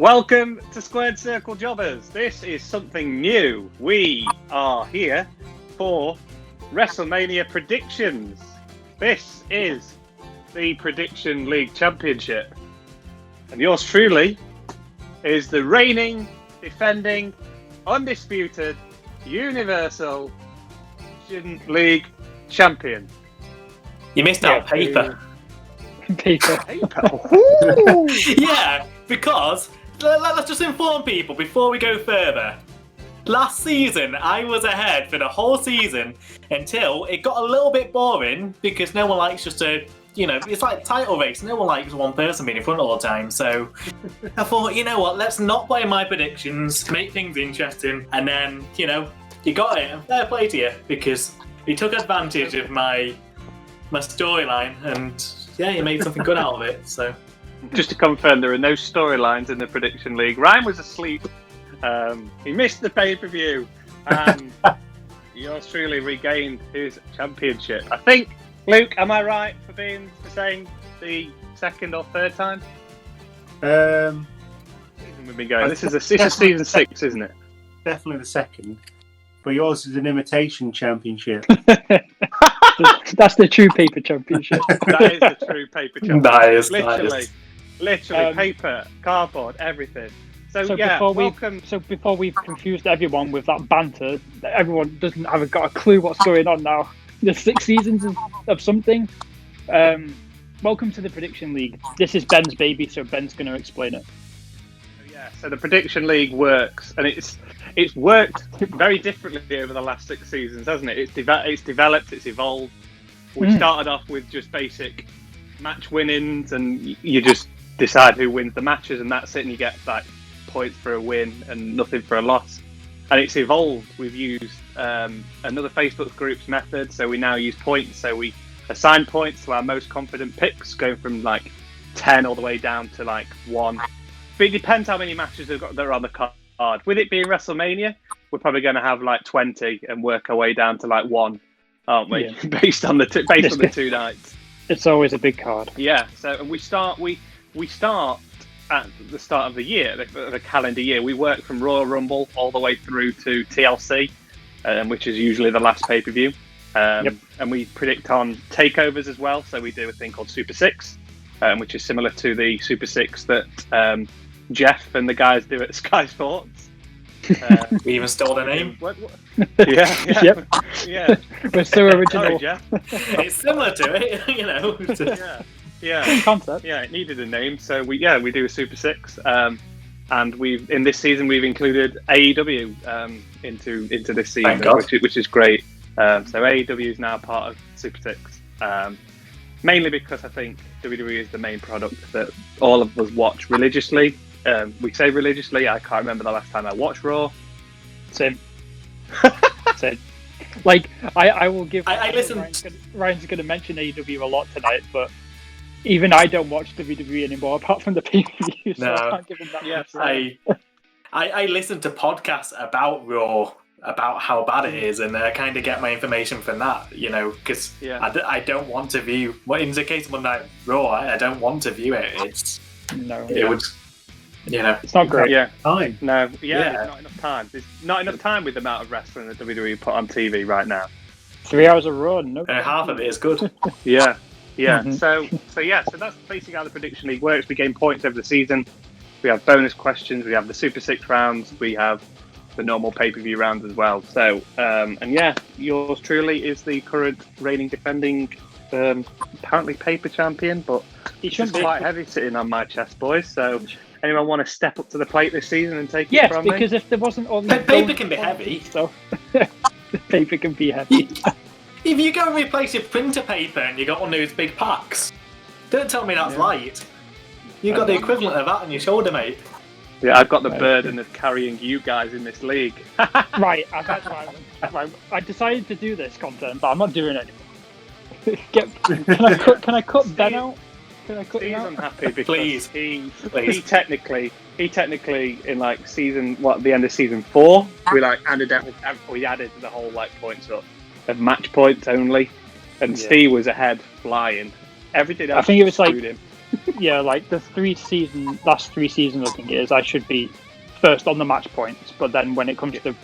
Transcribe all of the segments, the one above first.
Welcome to Squared Circle Jobbers. This is something new. We are here for WrestleMania predictions. This is the Prediction League Championship. And yours truly is the reigning, defending, undisputed, Universal Prediction League Champion. You missed out paper. Paper. Yeah, because let's just inform people before we go further. Last season, I was ahead for the whole season until it got a little bit boring because no one likes just a, it's like title race. No one likes one person being in front all the time. So I thought, you know what, let's not play my predictions, make things interesting, and then, you got it. And fair play to you because you took advantage of my storyline and, yeah, you made something good out of it. So. Just to confirm, there are no storylines in the Prediction League. Ryan was asleep. He missed the pay-per-view. And yours truly regained his championship. I think, Luke, am I right for saying the second or third time? We've been going. This is season 6, isn't it? Definitely the second. But yours is an imitation championship. That's the true paper championship. That is the true paper championship. That is, Literally, paper, cardboard, everything. So welcome. So before we've confused everyone with that banter, everyone haven't got a clue what's going on now. There's 6 seasons of something. Welcome to the Prediction League. This is Ben's baby, so Ben's going to explain it. Yeah, so the Prediction League works, and it's worked very differently over the last 6 seasons, hasn't it? It's developed, it's evolved. We started off with just basic match winnings, and you just decide who wins the matches, and that's it, and you get like points for a win and nothing for a loss. And it's evolved. We've used another Facebook group's method, so we now use points. So we assign points to our most confident picks, going from like 10 all the way down to like 1. But it depends how many matches that are on the card. With it being WrestleMania, we're probably going to have like 20 and work our way down to like 1, aren't we? Yeah. based on the 2 nights. It's always a big card. Yeah. So we start at the start of the year, the calendar year. We work from Royal Rumble all the way through to TLC, which is usually the last pay-per-view. And we predict on takeovers as well. So we do a thing called Super 6, which is similar to the Super 6 that Jeff and the guys do at Sky Sports. We even stole their name. Yeah. Yep. Yeah. We're so original. Sorry, Jeff. It's similar to it, Yeah. Concept. Yeah, it needed a name, so we do a Super 6, and in this season we've included AEW into this season, which is great. So AEW is now part of Super 6, mainly because I think WWE is the main product that all of us watch religiously. We say religiously. I can't remember the last time I watched Raw. Same. Like I will give. I listen. Ryan's going to mention AEW a lot tonight, but even I don't watch WWE anymore, apart from the pay-per-view, so I can't give him that much. I listen to podcasts about Raw, about how bad it is, and I kind of get my information from that, because I don't want to view. Well, in the case of Monday Night Raw, I don't want to view it. It would, it's not great. Yeah, time. No, there's not enough time. There's not enough time with the amount of wrestling that WWE put on TV right now. 3 hours of Raw, no. Half of it is good. Yeah. So that's basically how the Prediction League works. We gain points over the season. We have bonus questions. We have the Super 6 rounds. We have the normal pay-per-view rounds as well. So, yours truly is the current reigning, defending, apparently paper champion, but it's just quite heavy sitting on my chest, boys. So, anyone want to step up to the plate this season and take it from me? Yes, because if there wasn't all the paper can be heavy. So, the paper can be heavy. If you go and replace your printer paper and you got one of those big packs, don't tell me that's light. You got the equivalent of that on your shoulder, mate. Yeah, I've got the burden of carrying you guys in this league. Right, I decided to do this content, but I'm not doing it anymore. Can I cut Ben out? Can I cut him out? He's unhappy because Please. he technically in like the end of season 4, we added the whole points up of match points only, and Stee was ahead flying. Everything else, I think it was him. yeah, like the last three seasons, I think it is, I should be first on the match points, but then when it comes to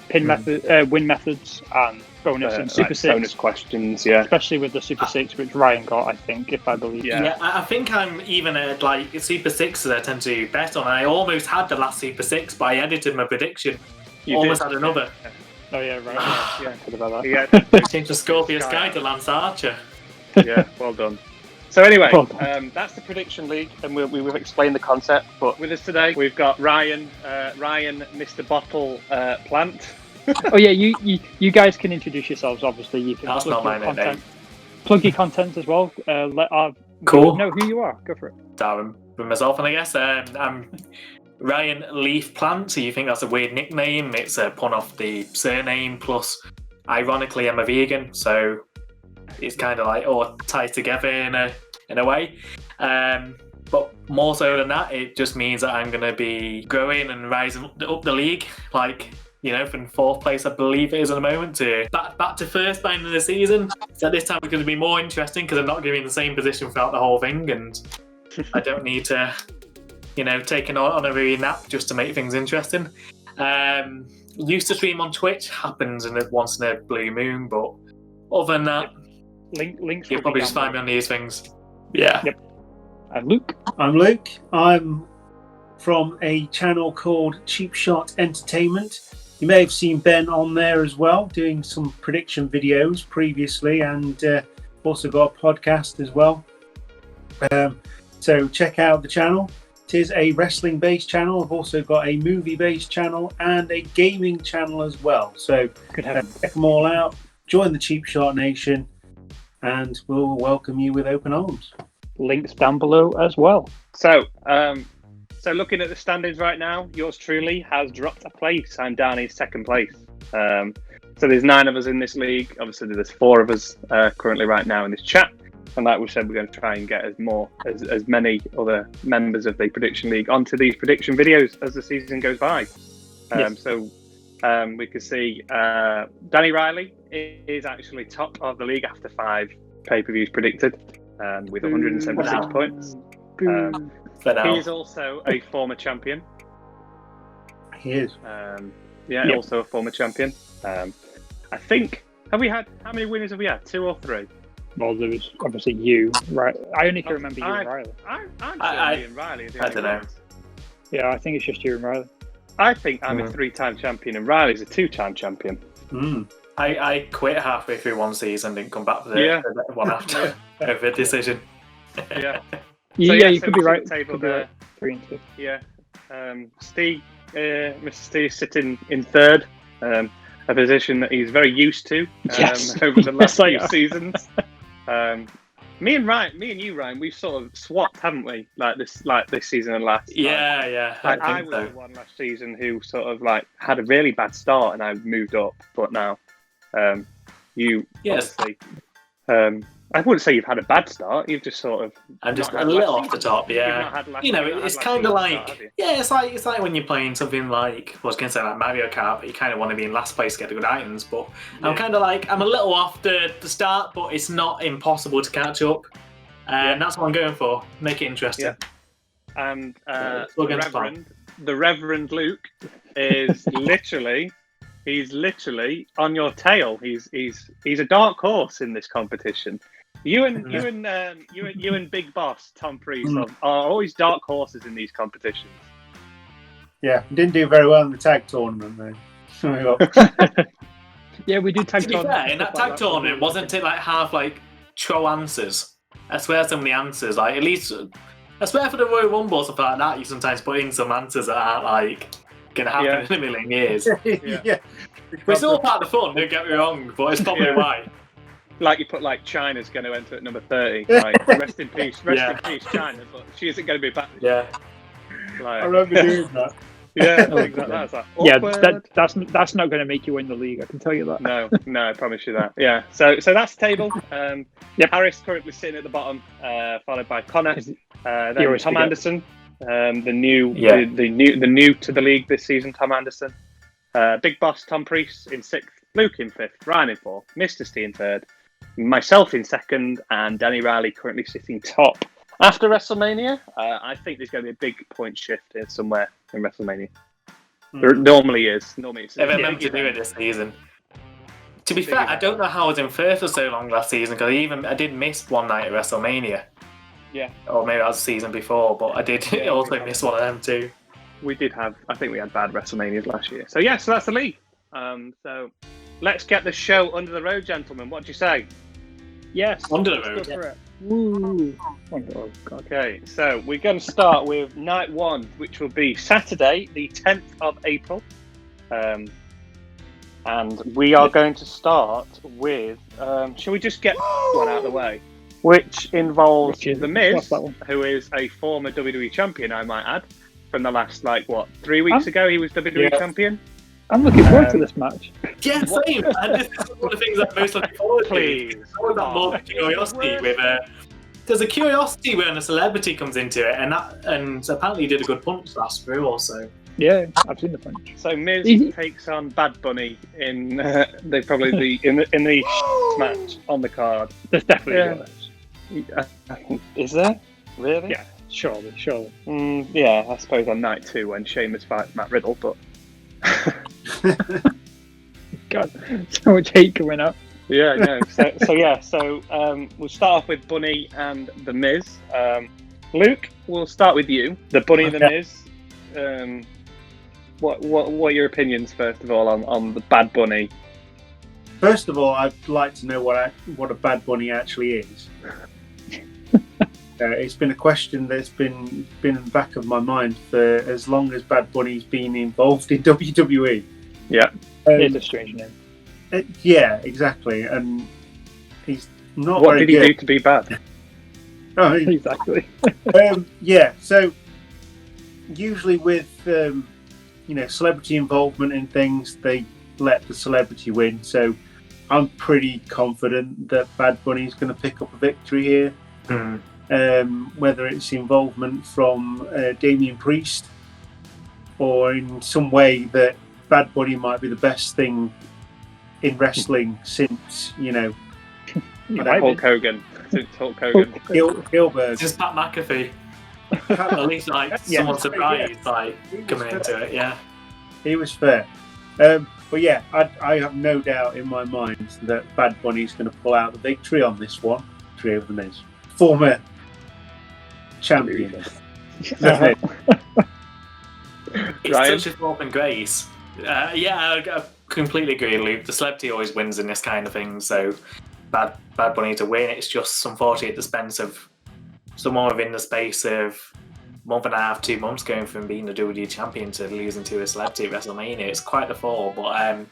win methods and bonus and Super like 6, bonus questions, yeah. especially with the Super 6, which Ryan got, I think, if I believe. Yeah, I think I'm even at like Super 6 that I tend to bet on. I almost had the last Super 6, but I edited my prediction. Almost had another. Oh yeah, right. Yeah, could have had Yeah, that. Changed the Scorpio Sky to Lance Archer. yeah, well done. So anyway, Well done. that's the prediction league, and we've explained the concept. But with us today, we've got Ryan, Mr. Bottle Plant. Oh yeah, you guys can introduce yourselves. Obviously, you can That's not my name. Plug your content as well. Let our Cool. know who you are. Go for it. Darren, with myself, and I guess I'm Ryan Leaf Plant. So you think that's a weird nickname? It's a pun off the surname. Plus, ironically, I'm a vegan, so it's kind of like all tied together in a way. But more so than that, it just means that I'm going to be growing and rising up the league, like, you know, from 4th place, I believe it is at the moment, to back to 1st by the end of the season. So this time it's going to be more interesting because I'm not going to be in the same position throughout the whole thing, and I don't need to, you know, take an honorary nap just to make things interesting. Used to stream on Twitch, happens once in a blue moon, but other than that, Links. you'll probably just find me on these things. Yeah. Yep. And Luke. I'm Luke. I'm from a channel called Cheap Shot Entertainment. You may have seen Ben on there as well, doing some prediction videos previously, and also got a podcast as well. So check out the channel. It is a wrestling-based channel. I've also got a movie-based channel and a gaming channel as well. So check them all out. Join the Cheap Shot Nation, and we'll welcome you with open arms. Links down below as well. So looking at the standings right now, yours truly has dropped a place. I'm down in 2nd place. So there's 9 of us in this league. Obviously, there's 4 of us currently right now in this chat. And like we said, we're going to try and get as many other members of the prediction league onto these prediction videos as the season goes by. Yes. So we can see Danny Riley is actually top of the league after 5 pay-per-views predicted, with 176 points. He is also a former champion. He is. Also a former champion. I think, how many winners have we had? 2 or 3? Well, there was obviously you, right? I only can remember you and Riley. I'm me and Riley. I don't know. Yeah, I think it's just you and Riley. I think I'm a 3-time champion and Riley's a 2-time champion. I quit halfway through one season, didn't come back for the one after over a decision. Yeah. You could be right. Table there. 3 and 2. Yeah. Stee, Mr. Stee sitting in 3rd, a position that he's very used to over the last few seasons. Me and you, Ryan, we've sort of swapped, haven't we? Like this season and last. Yeah. I was the one last season who sort of like had a really bad start, and I moved up. But now, you obviously. I wouldn't say you've had a bad start. You've just sort of. I'm just a little off the top, yeah. You know, it's kind of like it's like when you're playing something like I was going to say like Mario Kart, but you kind of want to be in last place to get the good items. But I'm kind of like I'm a little off the start, but it's not impossible to catch up, and that's what I'm going for. Make it interesting. Yeah. And the Reverend Luke is literally. He's literally on your tail. He's a dark horse in this competition. You and Big Boss Tom Priest are always dark horses in these competitions. Yeah, didn't do very well in the tag tournament though. Yeah, we do tag tournament. Yeah, in that tag tournament, wasn't it like half like troll answers? I swear some of the answers, like at least I swear for the Royal Rumble or something like that, you sometimes put in some answers that aren't like gonna happen in a million years. Yeah. But it's all part of the fun, don't get me wrong, but it's probably why. Like you put like China's going to enter at number 30. Like, rest in peace, China. But she isn't going to be back. Yeah. Like, I remember doing that. Yeah, exactly. That's like, that's not going to make you win the league. I can tell you that. No, I promise you that. Yeah. So that's the table. Harris currently sitting at the bottom, followed by Connor, then Tom Anderson, the new to the league this season, Tom Anderson. Big Boss Tom Priest in 6th, Luke in 5th, Ryan in 4th, Mr. Stee in 3rd, myself in 2nd, and Danny Riley currently sitting top After WrestleMania, I think there's going to be a big point shift here somewhere in WrestleMania. There normally is. Normally, it's If I meant to do it this season. To be fair, I don't know how I was in first for so long last season because I did miss one night at WrestleMania. Yeah. Or maybe that was the season before, but I did also miss one of them too. We did have. I think we had bad WrestleManias last year. So yeah, so that's the league. So let's get the show under the road, gentlemen. What do you say? Yes. Under the let's road. go for it. Woo. Oh, God. Okay, so we're going to start with night one, which will be Saturday, the 10th of April. And we are going to start with, shall we just get one out of the way? Which involves The Miz, who is a former WWE champion, I might add, from the last, 3 weeks ago he was WWE champion. I'm looking forward to this match. Yeah, same. And this is one of the things I'm most looking forward to. Please. There's that more curiosity with there's a curiosity when a celebrity comes into it, and apparently he did a good punch last through also. Yeah, I've seen the punch. So Miz takes on Bad Bunny in the match on the card. There's definitely Is there? Really? Yeah, surely. Yeah, I suppose on night 2 when Sheamus fights Matt Riddle, but God, so much hate coming up. Yeah, no. So we'll start off with Bunny and The Miz. Luke, we'll start with you. The Bunny and The Miz. What are your opinions first of all on the Bad Bunny? First of all, I'd like to know what a Bad Bunny actually is. It's been a question that's been in the back of my mind for as long as Bad Bunny's been involved in WWE. Yeah, it's a strange name. Yeah, exactly, and he's not. What did he do to be bad? Oh, Exactly. Yeah, so usually with celebrity involvement in things, they let the celebrity win. So I'm pretty confident that Bad Bunny's going to pick up a victory here. Whether it's involvement from Damian Priest or in some way that Bad Bunny might be the best thing in wrestling since, Hulk Hogan. Since Hulk Hogan. Gilbert. Just Pat McAfee. At least someone surprised coming into it, yeah. He was fair. But yeah, I have no doubt in my mind that Bad Bunny's going to pull out the victory on this one. Victory over The Miz. Former champion. It's such a drop in grace. I completely agree, Luke. The celebrity always wins in this kind of thing, so Bad Bunny to win. It's just unfortunate at the expense of someone within the space of month and a half, 2 months going from being a WWE champion to losing to a celebrity at WrestleMania. It's quite the fall, but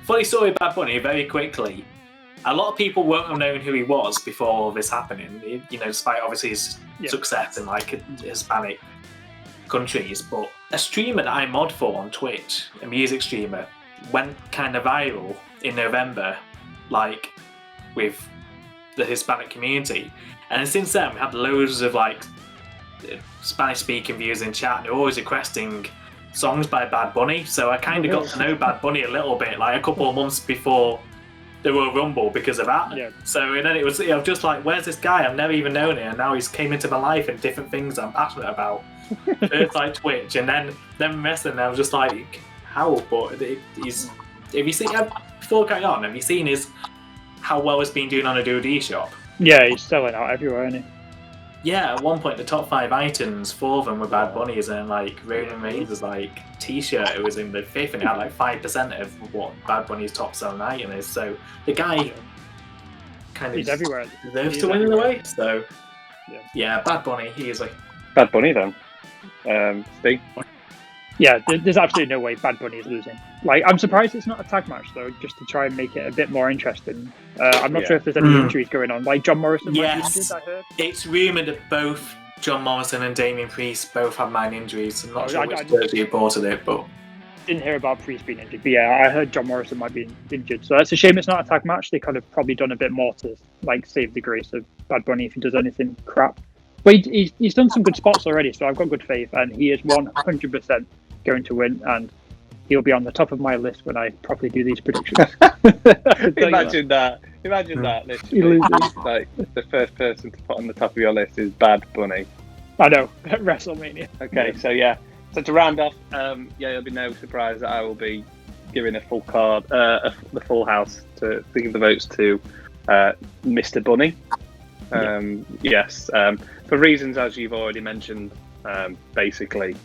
funny story about Bad Bunny, very quickly. A lot of people won't have known who he was before all this happening, despite obviously his success in Hispanic countries. But a streamer that I mod for on Twitch, a music streamer, went kind of viral in November, with the Hispanic community. And since then, we had loads of Spanish-speaking viewers in chat, and they're always requesting songs by Bad Bunny. So I kind of got to know Bad Bunny a little bit, a couple of months before the Royal Rumble because of that. Yeah. So and then it was just where's this guy? I've never even known him, and now he's came into my life in different things I'm passionate about. First Twitch, and then wrestling. And I was just how? But he's. Have you seen? Before going on, have you seen how well it's been doing on a WWE shop? Yeah, he's selling out everywhere, isn't he? Yeah, at one point the top 5 items, 4 of them were Bad Bunny's, and Roman Reigns' t-shirt, it was in the 5th, and it had 5% of what Bad Bunny's top selling item is. So the guy he's everywhere. Deserves to win in a way. So yeah, Bad Bunny, he is Bad Bunny then. Steve? Yeah, there's absolutely no way Bad Bunny is losing. I'm surprised it's not a tag match though, just to try and make it a bit more interesting. I'm not sure if there's any injuries going on. John Morrison might be injured, I heard. It's rumoured that both John Morrison and Damian Priest both have minor injuries. I'm not sure which Thursday reported it, but didn't hear about Priest being injured. But yeah, I heard John Morrison might be injured. So it's a shame it's not a tag match. They could have probably done a bit more to save the grace of Bad Bunny if he does anything crap. But he's done some good spots already, so I've got good faith, and he is 100% going to win, and he'll be on the top of my list when I properly do these predictions. Imagine that. Imagine that. He Literally, loses. like the first person to put on the top of your list is Bad Bunny. I know. WrestleMania. Okay, so yeah. So to round off, there'll be no surprise that I will be giving a full card, the full house to give the votes to Mr. Bunny. Yes, for reasons as you've already mentioned. Basically,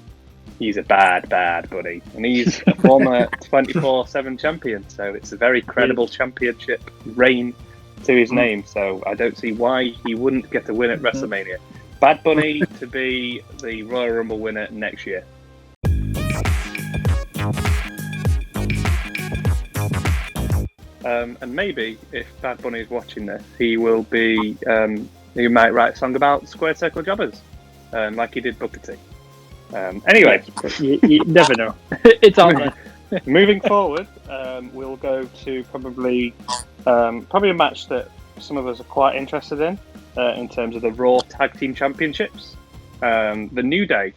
he's a bad bunny, and he's a former 24/7 champion. So it's a very credible championship reign to his name. So I don't see why he wouldn't get a win at WrestleMania. Bad Bunny to be the Royal Rumble winner next year. And maybe if Bad Bunny is watching this, he will be. He might write a song about Square Circle Jobbers, like he did Booker T. Anyway, you never know. It's on there. Moving forward, we'll go to probably a match that some of us are quite interested in terms of the Raw Tag Team Championships. The New Day,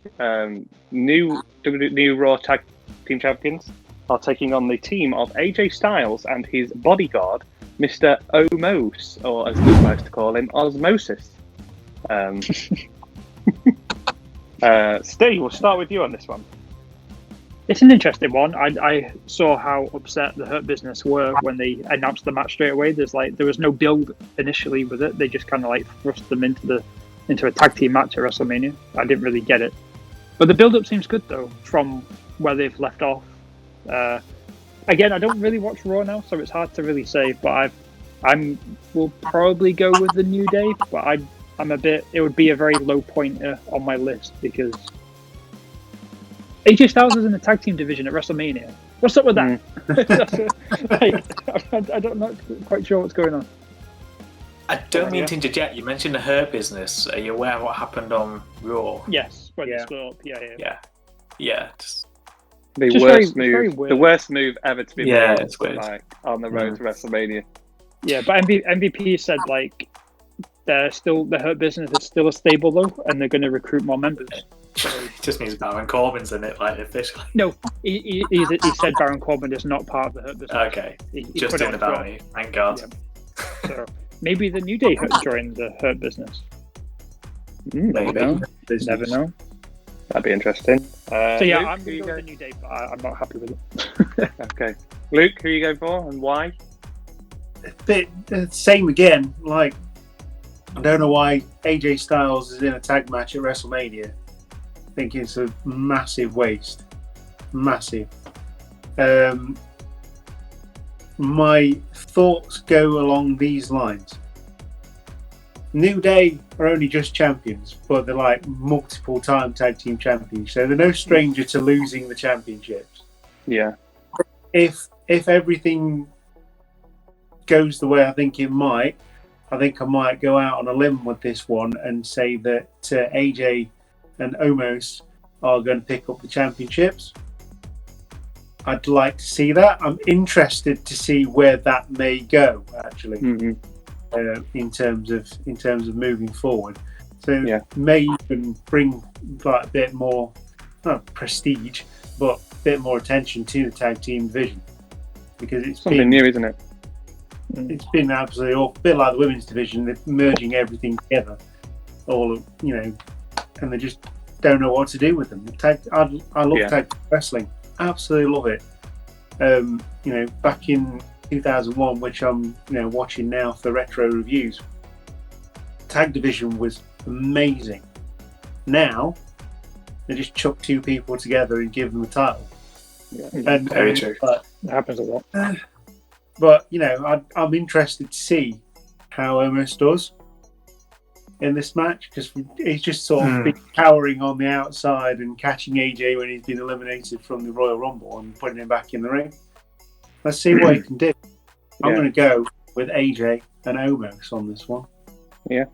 new Raw Tag Team Champions, are taking on the team of AJ Styles and his bodyguard, Mr. Omos, or as Luke likes to call him, Osmosis. Steve, we'll start with you on this one. It's an interesting one. I saw how upset the Hurt Business were when they announced the match straight away. There was no build initially with it. They just kind of like thrust them into a tag team match at WrestleMania. I didn't really get it, but the build up seems good though from where they've left off. Again, I don't really watch Raw now, so it's hard to really say. But will probably go with the New Day, but I'm a bit. It would be a very low pointer on my list because AJ Styles is in the tag team division at WrestleMania. What's up with that? I'm not quite sure what's going on. I don't mean to interject. You mentioned the Hurt Business. Are you aware of what happened on Raw? Yes, when they split up. Yeah. The worst move ever to be made. It's weird. Like on the road to WrestleMania. Yeah, but MVP said like the Hurt Business is still a stable though, and they're going to recruit more members. It just means Baron Corbin's in it, like officially. No, he said Baron Corbin is not part of the Hurt Business. Okay, he just in about me. Thank God. Yeah. So maybe the New Day joined the Hurt Business. Maybe. Never know. That'd be interesting. So yeah, Luke, I'm going to go with the New Day, but I'm not happy with it. Okay, Luke, who are you going for and why? Same again. Like, I don't know why AJ Styles is in a tag match at WrestleMania. I think it's a massive waste. Massive. My thoughts go along these lines. New Day are only just champions, but they're like multiple-time tag team champions, so they're no stranger to losing the championships. Yeah. If everything goes the way I think it might, I think I might go out on a limb with this one and say that AJ and Omos are going to pick up the championships. I'd like to see that. I'm interested to see where that may go, actually. Mm-hmm. In terms of moving forward, so may even bring like a bit more not prestige, but a bit more attention to the tag team division because it's something new, isn't it? It's been absolutely awful. A bit like the women's division, they're merging everything together, and they just don't know what to do with them. I love tag wrestling, absolutely love it. Back in 2001, which I'm watching now for retro reviews, tag division was amazing. Now they just chuck two people together and give them a title. And very true. But it happens a lot. But I'm interested to see how Omos does in this match because he's just sort of been cowering on the outside and catching AJ when he's been eliminated from the Royal Rumble and putting him back in the ring. Let's see what he can do. I'm going to go with AJ and Omos on this one. Yeah.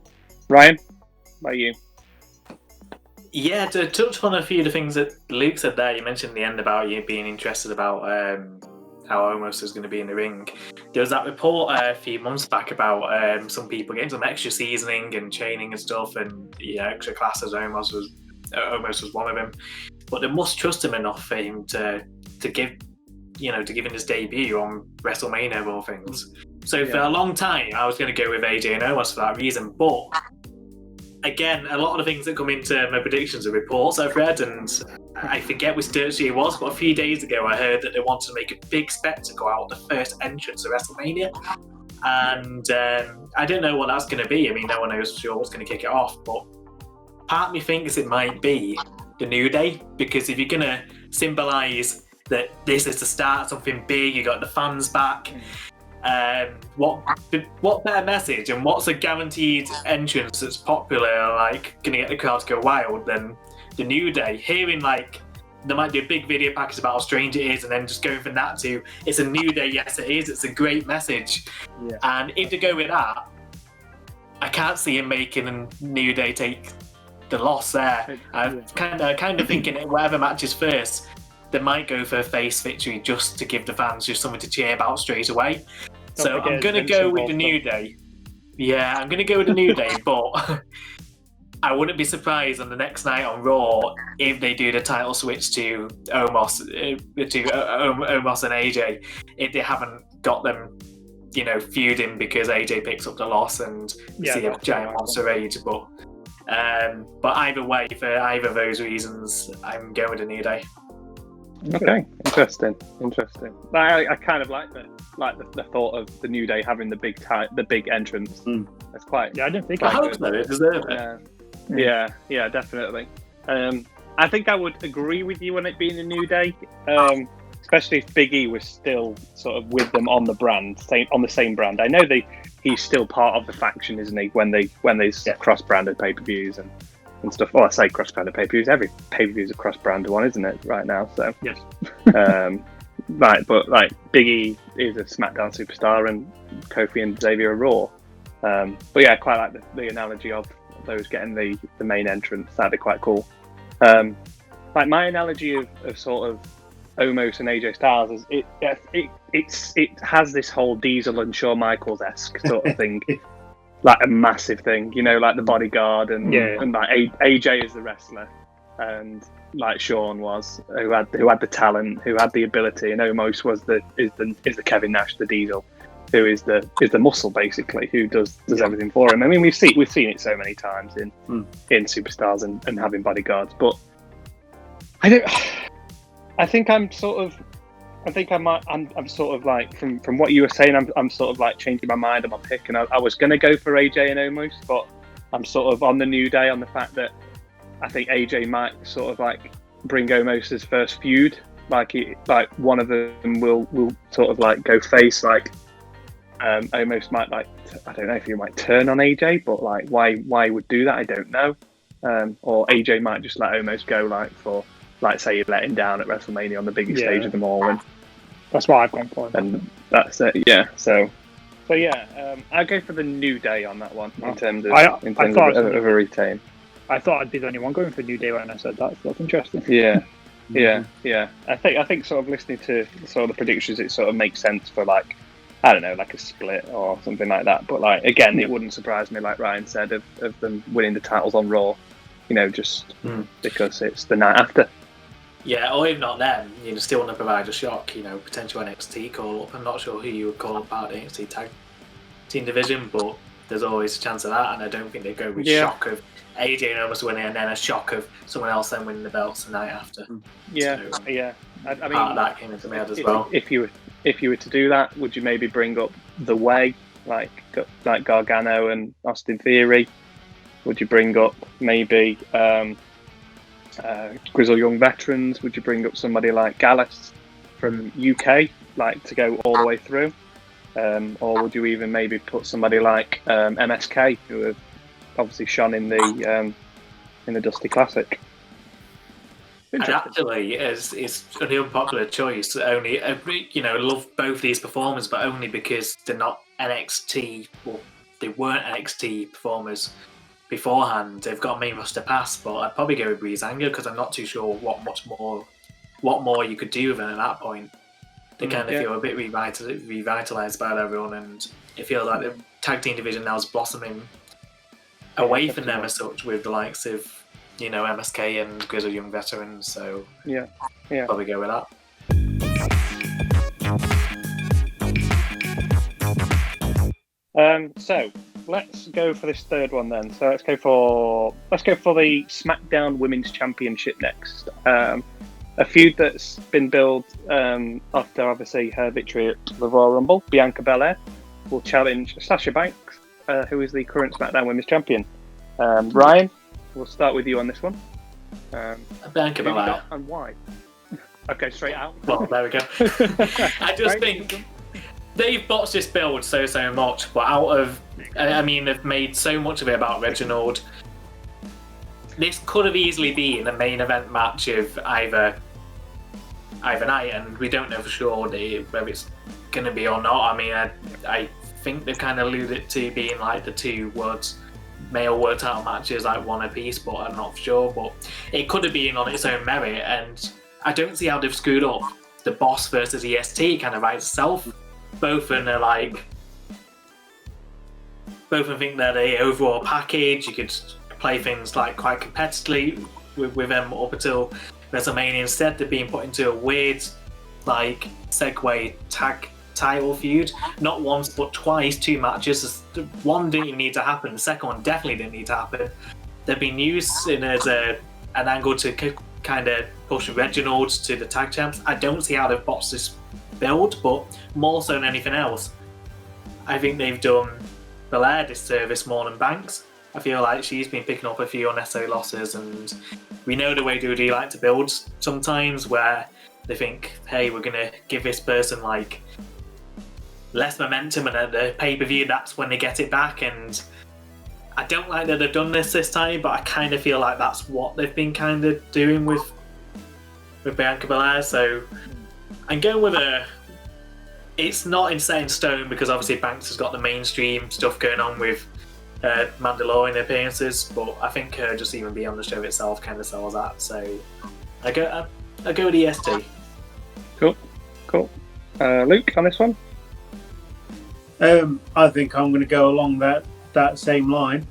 Ryan, how about you? Yeah, to touch on a few of the things that Luke said there, you mentioned at the end about you being interested about how Omos is going to be in the ring. There was that report a few months back about some people getting some extra seasoning and training and stuff, and extra classes. Omos was one of them, but they must trust him enough for him to give him his debut on WrestleMania of all things. So for a long time, I was going to go with AJ and Omos for that reason. But again, a lot of the things that come into my predictions are reports I've read, and I forget which Thursday it was, but a few days ago I heard that they wanted to make a big spectacle out of the first entrance of WrestleMania. And I don't know what that's going to be. I mean, no one knows for sure what's going to kick it off, but part of me thinks it might be the New Day, because if you're going to symbolise that this is the start of something big, you got the fans back, what better message and what's a guaranteed entrance that's popular, like going to get the crowd to go wild, than the New Day? Hearing like there might be a big video package about how strange it is, and then just going from that to it's a New Day. Yes, it is. It's a great message. Yeah. And if they go with that, I can't see him making a New Day take the loss there. I'm kind of thinking whatever matches first, they might go for a face victory just to give the fans just something to cheer about straight away. So I'm going to go with the New Day. Yeah, I'm going to go with the New Day, but I wouldn't be surprised on the next night on Raw if they do the title switch to Omos and AJ, if they haven't got them, feuding because AJ picks up the loss and see a giant monster rage. But either way, for either of those reasons, I'm going with the New Day. Okay, interesting. I kind of like the thought of the New Day having the big entrance. That's quite. Yeah, I didn't think. I hope so. It deserves it. Yeah, definitely. I think I would agree with you on it being a New Day, especially if Big E was still sort of with them on the brand, on the same brand. I know he's still part of the faction, isn't he? When they cross-branded pay-per-views and stuff. Oh, I say cross-branded pay-per-views. Every pay-per-view is a cross-branded one, isn't it? Right now, so yes. Right, but like Big E is a SmackDown superstar, and Kofi and Xavier are Raw. But yeah, I quite like the analogy of those getting the main entrance. That'd be quite cool. Like my analogy of sort of Omos and AJ Styles is it has this whole Diesel and Shawn Michaels-esque sort of thing. Like a massive thing, like the bodyguard and like AJ is the wrestler, and like Shawn was, who had the talent, who had the ability, and Omos is the Kevin Nash, the Diesel, who is the muscle basically, who does everything for him. I mean, we've seen it so many times in superstars and having bodyguards, but I'm sort of like from what you were saying, I'm sort of like changing my mind on my pick, and I was going to go for AJ and Omos, but I'm sort of on the New Day on the fact that I think AJ might sort of like bring Omos's first feud, like one of them will sort of like go face, like Omos might like, I don't know if he might turn on AJ, but like why he would do that, I don't know. Or AJ might just let Omos go, like for, like say you let him down at WrestleMania on the biggest stage of them all, and that's what I've gone for. And that's it, yeah. So yeah, I go for the New Day on that one in terms of a retain. I thought I'd be the only one going for New Day when I said that. So that's interesting. Yeah. I think sort of listening to sort of the predictions, it sort of makes sense for like, I don't know, like a split or something like that. But like again, it wouldn't surprise me, like Ryan said, of them winning the titles on Raw, just because it's the night after. Yeah, or if not them, still want to provide a shock, potential NXT call up. I'm not sure who you would call up part of the NXT tag team division, but there's always a chance of that, and I don't think they go with shock of AJ and Omos winning and then a shock of someone else then winning the belts the night after. I mean, part of that came into my head as well. If you were to do that, would you maybe bring up The Way, like Gargano and Austin Theory? Would you bring up maybe Grizzled Young Veterans? Would you bring up somebody like Gallus from UK, like to go all the way through? Or would you even maybe put somebody like MSK, who have obviously shone in the Dusty Classic? And actually, it's an unpopular choice. Only love both these performers, but only because they're not NXT. Well, they weren't NXT performers beforehand. They've got a main roster pass, but I'd probably go with Breezango because I'm not too sure what more you could do with them at that point. They kind of feel a bit revitalized by everyone, and it feels like the tag team division now is blossoming away from them as such, with the likes of MSK and Grizzled Young Veterans. So probably go with that. So let's go for this third one then. So let's go for the SmackDown Women's Championship next. A feud that's been built after obviously her victory at the Royal Rumble. Bianca Belair will challenge Sasha Banks, who is the current SmackDown Women's Champion. Ryan, we'll start with you on this one. Bianca Belair. And why? Okay, straight out. Well, there we go. I just think they've botched this build so much, but they've made so much of it about Reginald. This could have easily been a main event match of either night, and we don't know for sure whether it's going to be or not. I mean, I think they've kind of alluded to being like the two male world title matches, like one apiece, but I'm not sure. But it could have been on its own merit, and I don't see how they've screwed up the Boss versus EST kind of by itself. Both of them think they're the overall package. You could play things like quite competitively with them up until WrestleMania. Instead, they're being put into a weird segue tag title feud. Not once but twice, 2 matches. One didn't even need to happen. The second one definitely didn't need to happen. They've been used as an angle to kind of push Reginald to the tag champs. I don't see how they've botched this build, but more so than anything else, I think they've done Belair disservice more than Banks. I feel like she's been picking up a few unnecessary losses, and we know the way WWE like to build sometimes, where they think, hey, we're going to give this person less momentum, and at the pay-per-view that's when they get it back. And I don't like that they've done this time, but I kind of feel like that's what they've been kind of doing with Bianca Belair. So I'm going with it's not in set in stone, because obviously Banks has got the mainstream stuff going on with Mandalorian appearances, but I think her just even being on the show itself kind of sells that. So I go with EST. Cool. Luke, on this one? I think I'm going to go along that same line.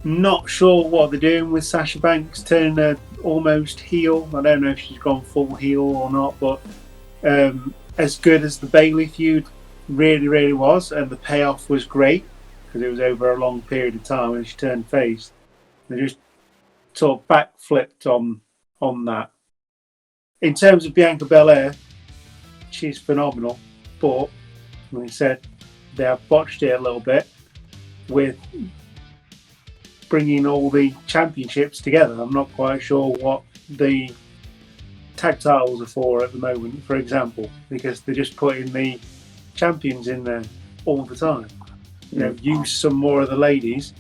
Not sure what they're doing with Sasha Banks turning her almost heel. I don't know if she's gone full heel or not, but as good as the Bayley feud really was, and the payoff was great because it was over a long period of time when she turned face, they just sort of backflipped on that. In terms of Bianca Belair, she's phenomenal, but like I said, they have botched it a little bit with bringing all the championships together. I'm not quite sure what the tag titles are for at the moment, for example, because they're just putting the champions in there all the time. Use some more of the ladies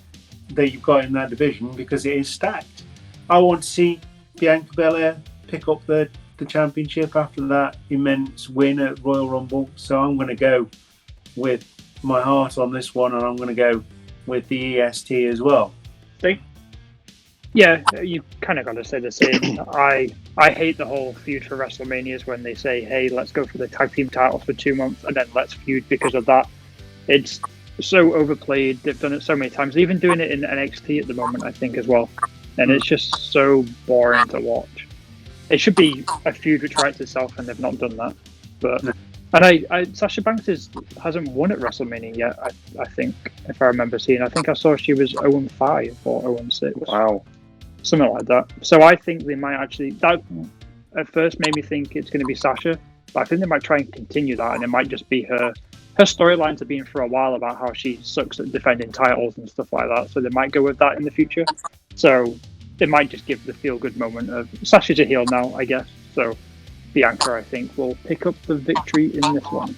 that you've got in that division, because it is stacked. I want to see Bianca Belair pick up the championship after that immense win at Royal Rumble. So I'm going to go with my heart on this one, and I'm going to go with the EST as well. Steve? Yeah, you kind of got to say the same. I hate the whole feud for WrestleManias when they say, hey, let's go for the tag team titles for 2 months and then let's feud because of that. It's so overplayed. They've done it so many times. They're even doing it in NXT at the moment, I think, as well. And it's just so boring to watch. It should be a feud which writes itself, and they've not done that. But Sasha Banks hasn't won at WrestleMania yet, I think, if I remember seeing. I think I saw she was 0-5 or 0-6. Wow. Something like that. So I think they might actually... That at first made me think it's going to be Sasha, but I think they might try and continue that, and it might just be her. Her storylines have been for a while about how she sucks at defending titles and stuff like that, so they might go with that in the future. So it might just give the feel-good moment of Sasha's a heel now, I guess. So Bianca, I think, will pick up the victory in this one.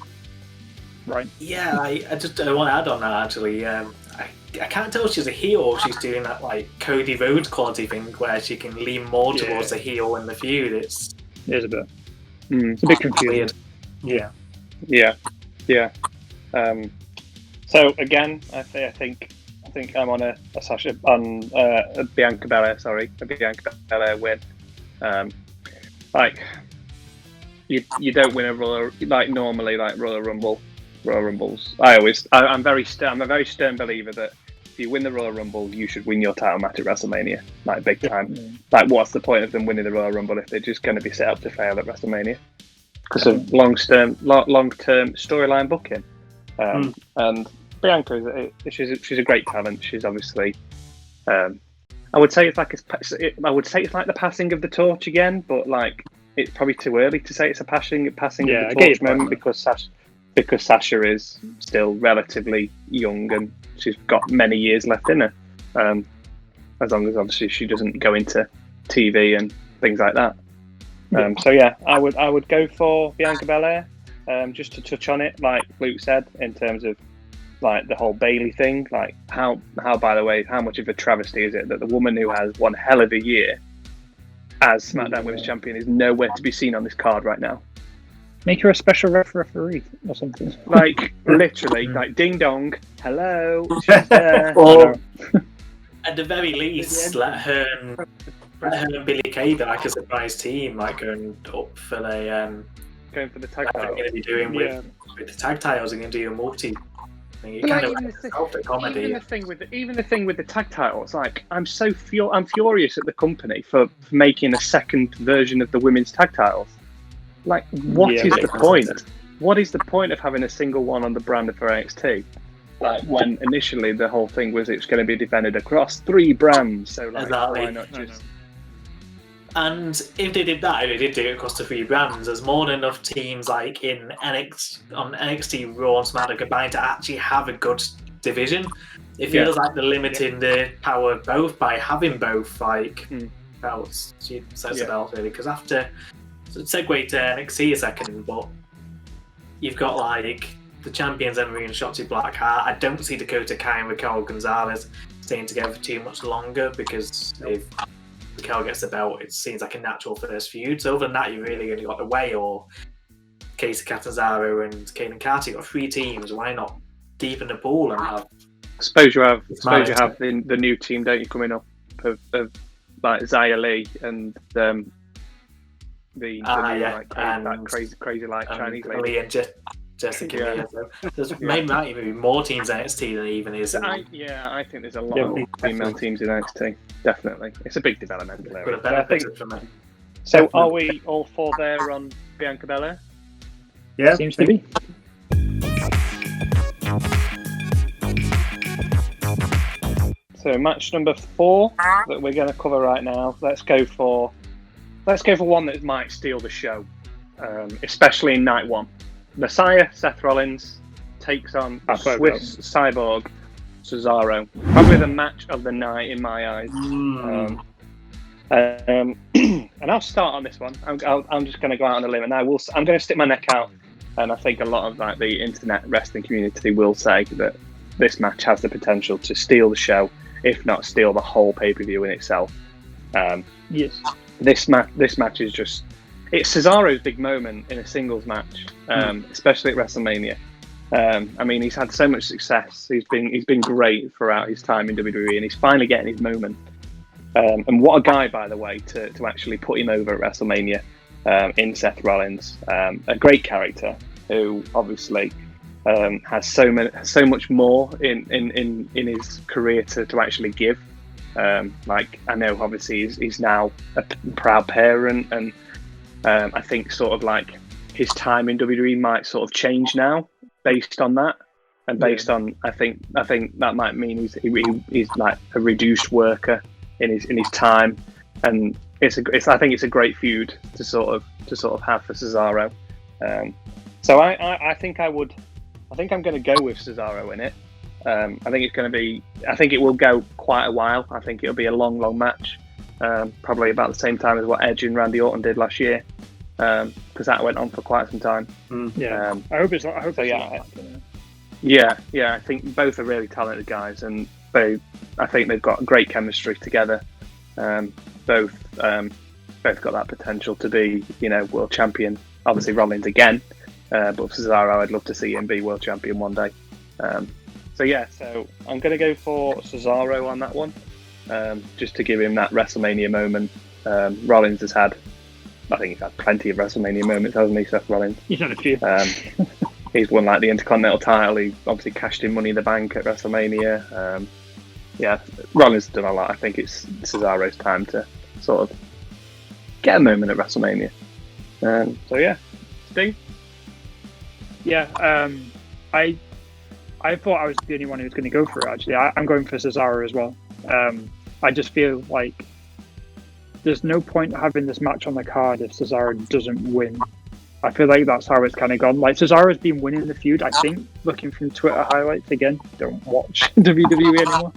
Right? Yeah, I just want to add on that, actually. I can't tell if she's a heel or she's doing that Cody Rhodes quality thing where she can lean more towards the heel in the feud. It is a bit. It's a bit confusing. Weird. Yeah. So again, I think I'm on a Sasha on a Bianca Belair. Sorry, a Bianca Belair win. You don't win a Royal normally Royal Rumbles. I'm a very stern believer that if you win the Royal Rumble, you should win your title match at WrestleMania, big time. What's the point of them winning the Royal Rumble if they're just going to be set up to fail at WrestleMania? Because of long-term storyline booking. And Bianca, she's a great talent. She's obviously, I would say it's like the passing of the torch again, but like it's probably too early to say it's a passing of the torch moment because Sasha is still relatively young and she's got many years left in her. As long as obviously she doesn't go into TV and things like that. So yeah, I would go for Bianca Belair. Just to touch on it, like Luke said, in terms of like the whole Bayley thing, like how by the way, how much of a travesty is it that the woman who has one hell of a year as SmackDown Women's Champion is nowhere to be seen on this card right now? Make her a special referee or something. Like literally, like ding dong, hello, she's there. Or at the very least, let her and Billy Kay be like a surprise team, like going up for the going for the tag like title. they're going to be doing with the tag titles. They're going to do a multi. But like, even the thing with the tag titles, like I'm furious at the company for making a second version of the women's tag titles. Like, what is the point? What is the point of having a single one on the brand for NXT? Like, when initially the whole thing was it's going to be defended across 3 brands, so like, why not just? And if they did that, if they did do it across the 3 brands, there's more than enough teams like in NXT, Raw and SmackDown combined to actually have a good division. It feels like they're limiting the power of both by having both like belts. She says the belt really, because after segue to NXT a second, but you've got like the champions Emma and Shotzi Blackheart. I don't see Dakota Kai and Raquel Gonzalez staying together for too much longer because if Raquel gets the belt, it seems like a natural first feud. So other than that, you really only got the Way or Casey Catanzaro and Kaden Carter. You've got 3 teams. Why not deepen the pool and have? I suppose you have the new team, don't you, coming up of like Xia Li and the new, like crazy like Chinese lady. And Jessica Mia. So there's maybe might even be more teams in NXT than even is. I think there's a lot of female teams in NXT. Definitely, it's a big developmental area. So, are we all 4 there on Bianca Belair? Yeah, seems to be. So, match number 4 that we're going to cover right now. Let's go for one that might steal the show, especially in night 1. Messiah Seth Rollins takes on Swiss Cyborg Cesaro. Probably the match of the night in my eyes. And I'll start on this one. I'm just going to go out on a limb, and I'm going to stick my neck out. And I think a lot of like the internet wrestling community will say that this match has the potential to steal the show, if not steal the whole pay-per-view in itself. Yes. This match is just. It's Cesaro's big moment in a singles match, especially at WrestleMania. I mean, he's had so much success. He's been great throughout his time in WWE, and he's finally getting his moment. And what a guy, by the way, to actually put him over at WrestleMania in Seth Rollins. A great character who obviously has so much more in his career to actually give. Like I know, obviously, he's now a proud parent and. I think sort of like his time in WWE might sort of change now based on that, and based on I think that might mean he's like a reduced worker in his time, and I think it's a great feud to sort of have for Cesaro. So I think I'm going to go with Cesaro in it. I think it will go quite a while. I think it'll be a long match. Probably about the same time as what Edge and Randy Orton did last year, because that went on for quite some time. I hope it's. I think both are really talented guys, and I think they've got great chemistry together. Both got that potential to be, world champion. Obviously Rollins again, but Cesaro, I'd love to see him be world champion one day. So I'm going to go for Cesaro on that one. Just to give him that WrestleMania moment. Rollins he's had plenty of WrestleMania moments, hasn't he, Seth Rollins? He's had a few. He's won like the Intercontinental title. He obviously cashed in Money in the Bank at WrestleMania. Rollins has done a lot. I think it's Cesaro's time to sort of get a moment at WrestleMania. Steve? Yeah, I thought I was the only one who was going to go for it, actually. I'm going for Cesaro as well. I just feel like there's no point having this match on the card if Cesaro doesn't win. I feel like that's how it's kind of gone. Like, Cesaro's been winning the feud, I think, looking from Twitter highlights again. Don't watch WWE anymore.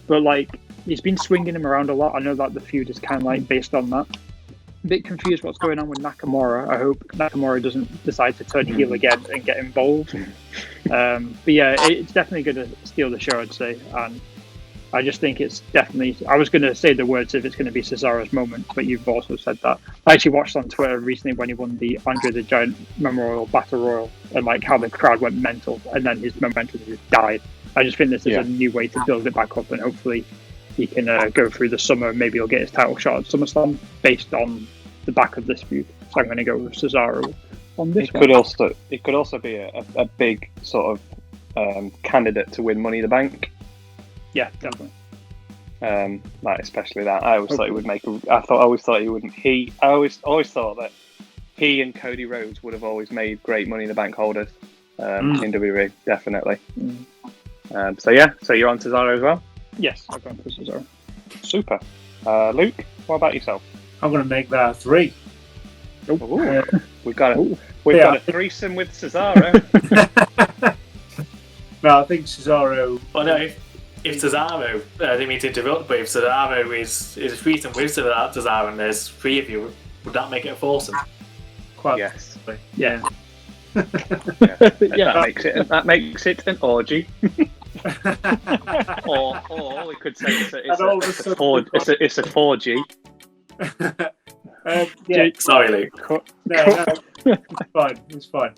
But, like, he's been swinging him around a lot. I know that the feud is kind of, like, based on that. A bit confused what's going on with Nakamura. I hope Nakamura doesn't decide to turn heel again and get involved. But yeah, it's definitely going to steal the show, I'd say. And I just think it's definitely... I was going to say the words if it's going to be Cesaro's moment, but you've also said that. I actually watched on Twitter recently when he won the Andre the Giant Memorial Battle Royal and like how the crowd went mental and then his momentum just died. I just think this is a new way to build it back up, and hopefully he can go through the summer. Maybe he'll get his title shot at SummerSlam based on the back of this feud. So I'm going to go with Cesaro on this one. It could also be a big sort of candidate to win Money in the Bank. Yeah, definitely. Like especially that. I always thought he would make. I always thought he wouldn't. I always thought that he and Cody Rhodes would have always made great Money in the Bank holders in WWE. Definitely. So you're on Cesaro as well. Yes, I've gone for Cesaro. Super. Luke, what about yourself? I'm going to make that a 3. We've got a threesome with Cesaro. No, I think Cesaro. Well, no, if Cesaro, I didn't mean to interrupt, but if Cesaro is a threesome with Cesaro and there's 3 of you, would that make it a foursome? Quite yes. Yeah. That makes it an orgy. or we could say it's a 4G. Sorry, Luke. No, it's fine.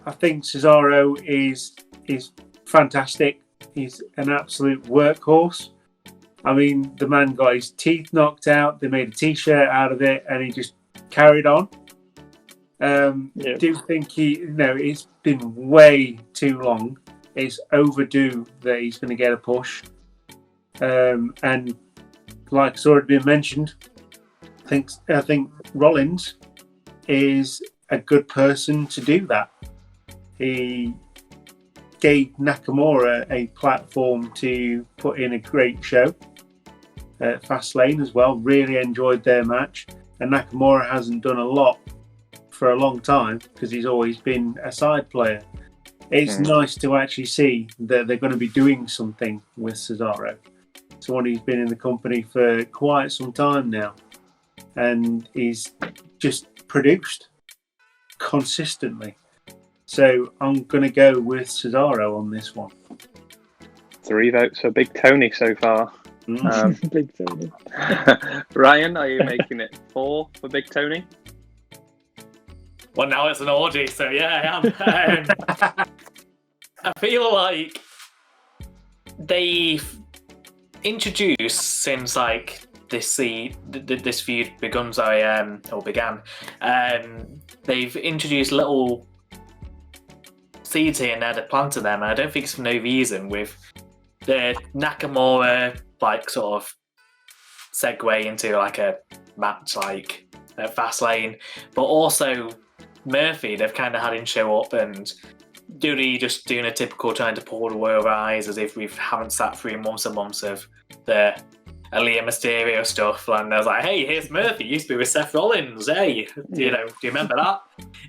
I think Cesaro is fantastic. He's an absolute workhorse. I mean, the man got his teeth knocked out. They made a T-shirt out of it, and he just carried on. Do think it's been way too long. It's overdue that he's going to get a push. And like it's already been mentioned, I think Rollins is a good person to do that. He gave Nakamura a platform to put in a great show at Fastlane as well. Really enjoyed their match, and Nakamura hasn't done a lot for a long time because he's always been a side player. It's nice to actually see that they're going to be doing something with Cesaro. Someone who's been in the company for quite some time now, and he's just produced consistently. So I'm going to go with Cesaro on this one. 3 votes for Big Tony so far. Big Tony. Ryan, are you making it 4 for Big Tony? Well, now it's an orgy, so yeah, I am. I feel like they've introduced since like this feud began. They've introduced little seeds here and there to plant to them, and I don't think it's for no reason. With the Nakamura like sort of segue into like a match like at Fastlane, but also Murphy, they've kind of had him show up and just doing a typical trying to pull the wool over eyes as if we haven't sat through months and months of the Aaliyah Mysterio stuff. And I was like, hey, here's Murphy, he used to be with Seth Rollins, hey, do you remember that?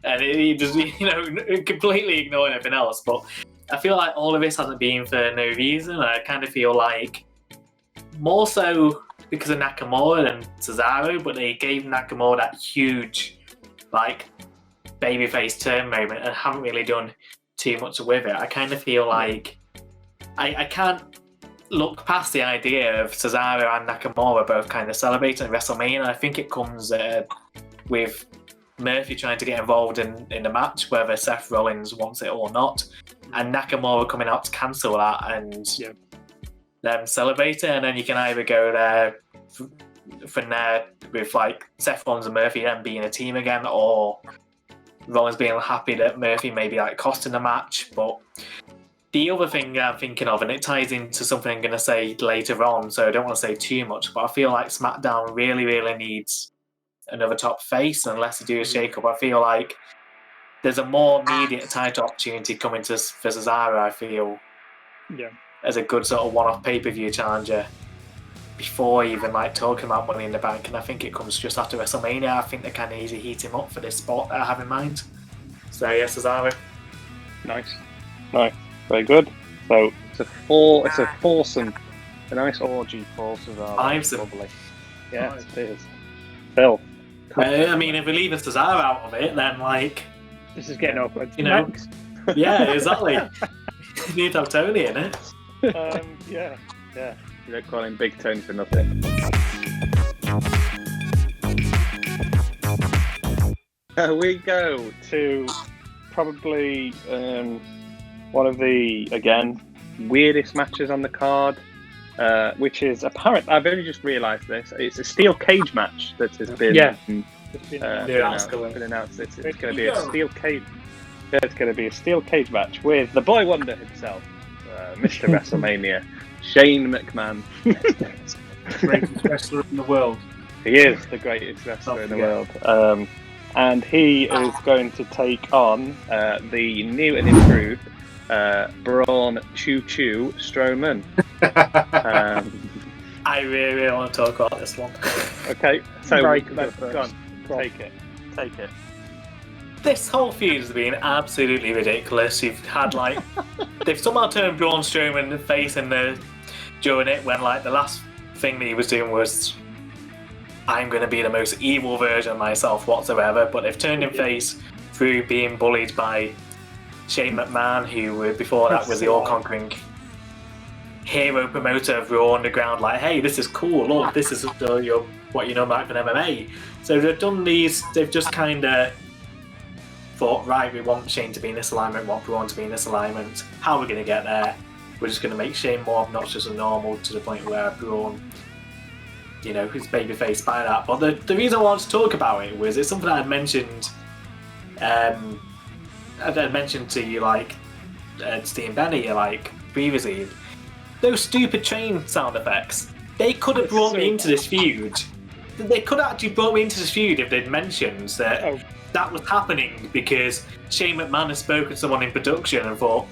And he just, completely ignoring everything else. But I feel like all of this hasn't been for no reason. I kind of feel like more so because of Nakamura than Cesaro, but they gave Nakamura that huge, like, babyface turn moment and haven't really done too much with it. I kind of feel like I can't look past the idea of Cesaro and Nakamura both kind of celebrating at WrestleMania. I think it comes with Murphy trying to get involved in the match, whether Seth Rollins wants it or not, and Nakamura coming out to cancel that and them celebrating, and then you can either go there from there with like Seth Rollins and Murphy then being a team again, or Rollins being happy that Murphy may be like costing the match. But the other thing I'm thinking of, and it ties into something I'm going to say later on, so I don't want to say too much, but I feel like SmackDown really, really needs another top face unless they do a shake-up. I feel like there's a more immediate title opportunity coming for Cesaro, I feel, Yeah. as a good sort of one-off pay-per-view challenger before even like talking about Money in the Bank, and I think it comes just after WrestleMania. I think they can easily heat him up for this spot that I have in mind. So yeah, Cesaro. Nice. Very good. So it's a foursome, a nice orgy for Cesaro. Fivesome. Lovely. Yeah, it is. Phil. I mean, if we're leaving Cesaro out of it, then like, This is getting awkward. you know, Next. yeah, exactly. You need to have Tony in it. Yeah. You don't call him Big Tone for nothing. We go to probably one of the, again, weirdest matches on the card, which is apparent. I've only just realised this. It's a steel cage match that has been been announced. It's going to be a steel cage. It's going to be a steel cage match with the Boy Wonder himself, Mr. WrestleMania, Shane McMahon. Greatest wrestler in the world. He is the greatest wrestler in the world. And he is going to take on the new and improved Braun Choo Choo Strowman. I really want to talk about this one. Okay, so Right, go go on, take it. This whole feud has been absolutely ridiculous. You've had like they've somehow turned Braun Strowman face during it when like the last thing that he was doing was I'm going to be the most evil version of myself whatsoever, but they've turned him face through being bullied by Shane McMahon, who before that was the all-conquering hero promoter of Raw Underground, like, hey, this is cool, look, this is what you know about from MMA. So they've done these, they've just kind of thought, right, we want Shane to be in this alignment, we want Braun to be in this alignment. How are we going to get there? We're just going to make Shane more obnoxious than normal to the point where Braun, you know, is babyface by that. But the reason I wanted to talk about it was it's something I had mentioned. I'd mentioned to you, like Stee and Ben, like previously. Those stupid train sound effects. They could have brought me into this feud. They could have actually brought me into this feud if they'd mentioned that that was happening because Shane McMahon has spoken to someone in production and thought,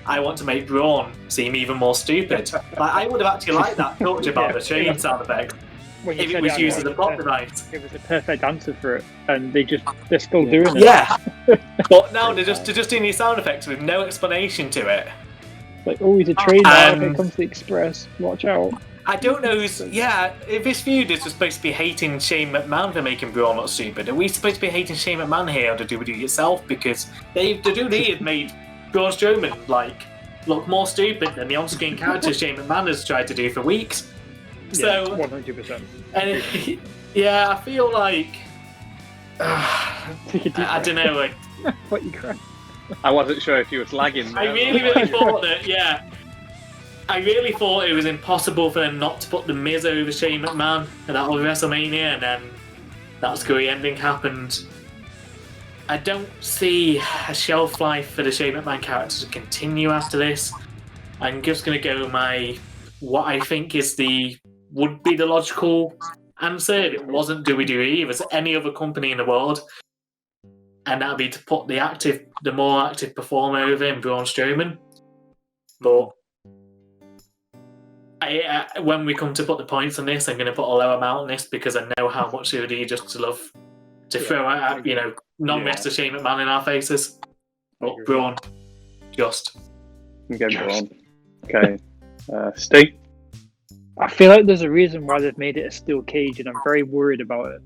I want to make Braun seem even more stupid. Like, I would have actually liked that touch about the train sound effect if it was used as a plot device. It was a perfect answer for it, and they're still doing it. Yeah, but now they're just doing these sound effects with no explanation to it. Like, oh, he's a train now. Here comes the express. Watch out. I don't know. If this feud is supposed to be hating Shane McMahon for making Braun look stupid, are we supposed to be hating Shane McMahon here, or the WWE itself? Because the WWE had made Braun Strowman look more stupid than the on-screen character Shane McMahon has tried to do for weeks. So 100%. And I feel like I don't know. Like, what you crying? I wasn't sure if you were lagging. I really thought that. I really thought it was impossible for them not to put the Miz over Shane McMahon at that other WrestleMania, and then that screwy ending happened. I don't see a shelf life for the Shane McMahon character to continue after this. I'm just going to go what I think would be the logical answer if it wasn't WWE, if it was any other company in the world. And that would be to put the more active performer over in Braun Strowman. But when we come to put the points on this, I'm going to put a low amount on this because I know how much they would just love to throw out, non-wrestler Shane McMahon in our faces. But Braun, just. Braun. Okay. Steve? I feel like there's a reason why they've made it a steel cage, and I'm very worried about it.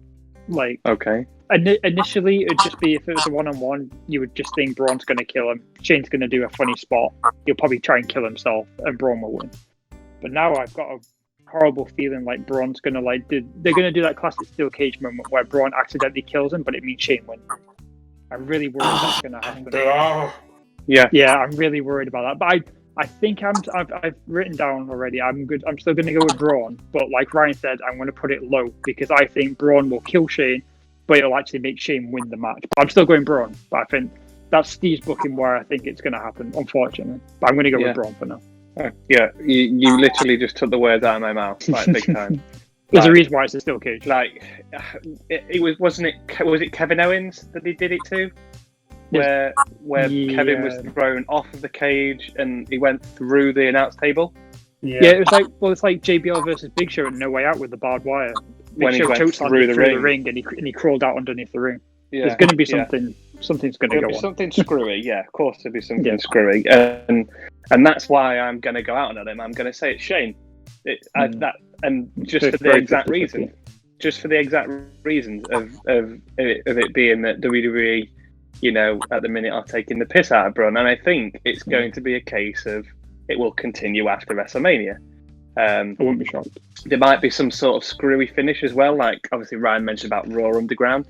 Like, okay. Initially, it'd just be if it was a one-on-one, you would just think Braun's going to kill him. Shane's going to do a funny spot. He'll probably try and kill himself, and Braun will win. But now I've got a horrible feeling like Braun's going to they're going to do that classic steel cage moment where Braun accidentally kills him, but it means Shane wins. I'm really worried that's going to happen. Yeah, I'm really worried about that. But I think I've written down already. I'm good. I'm still going to go with Braun, but like Ryan said, I'm going to put it low because I think Braun will kill Shane, but it'll actually make Shane win the match. But I'm still going Braun. But I think that's Steve's booking where I think it's going to happen, unfortunately. But I'm going to go with Braun for now. Yeah, you literally just took the words out of my mouth, like big time. There's a reason why it's a steel cage. Like, was it Kevin Owens that he did it to? where Kevin was thrown off of the cage and he went through the announce table. Yeah, it's like JBL versus Big Show and No Way Out with the barbed wire. When he Big Show went through the ring and he crawled out underneath the ring. Yeah. There's going to be something's going to go on. Something screwy, yeah. Of course, there'll be something screwy, and that's why I'm going to go out on him. I'm going to say it's Shane. Just for the exact reason, of it being that WWE, at the minute are taking the piss out of Braun, and I think it's going to be a case of it will continue after WrestleMania. I wouldn't be shocked. There might be some sort of screwy finish as well, like obviously Ryan mentioned about Raw Underground.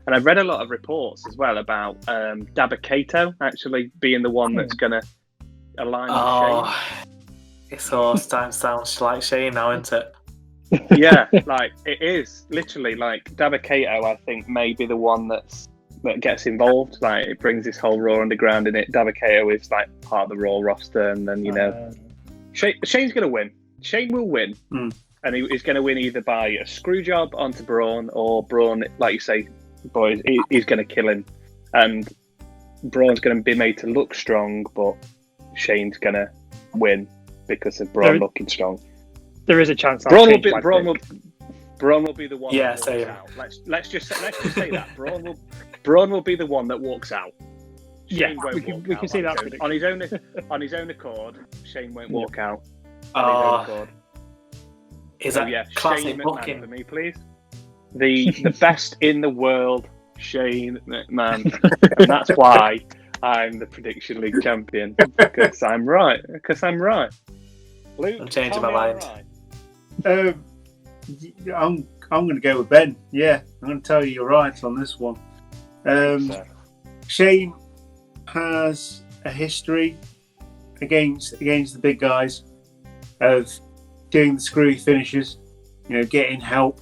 And I've read a lot of reports as well about Dabba-Kato actually being the one that's going to align with Shane. It's all starting to sound like Shane now, isn't it? Yeah, like it is literally like Dabba-Kato. I think may be the one that gets involved. Like it brings this whole Raw Underground in it. Dabba-Kato is like part of the Raw roster, and then Shane's going to win. Shane will win, and he's going to win either by a screw job onto Braun, or Braun, like you say, boys, he's going to kill him, and Braun's going to be made to look strong, but Shane's going to win because of Braun looking strong. There is a chance Braun will be the one. Yeah, that walks out. Let's just say that Braun will be the one that walks out. Shane won't we can see that on his own accord. Shane won't walk out. Is that classic Shane McMahon booking for me, please? The best in the world, Shane McMahon, and that's why I'm the Prediction League champion, because I'm right. Luke, I'm changing my mind. Right. I'm going to go with Ben. Yeah, I'm going to tell you're right on this one. Shane has a history against the big guys of doing the screwy finishes, getting help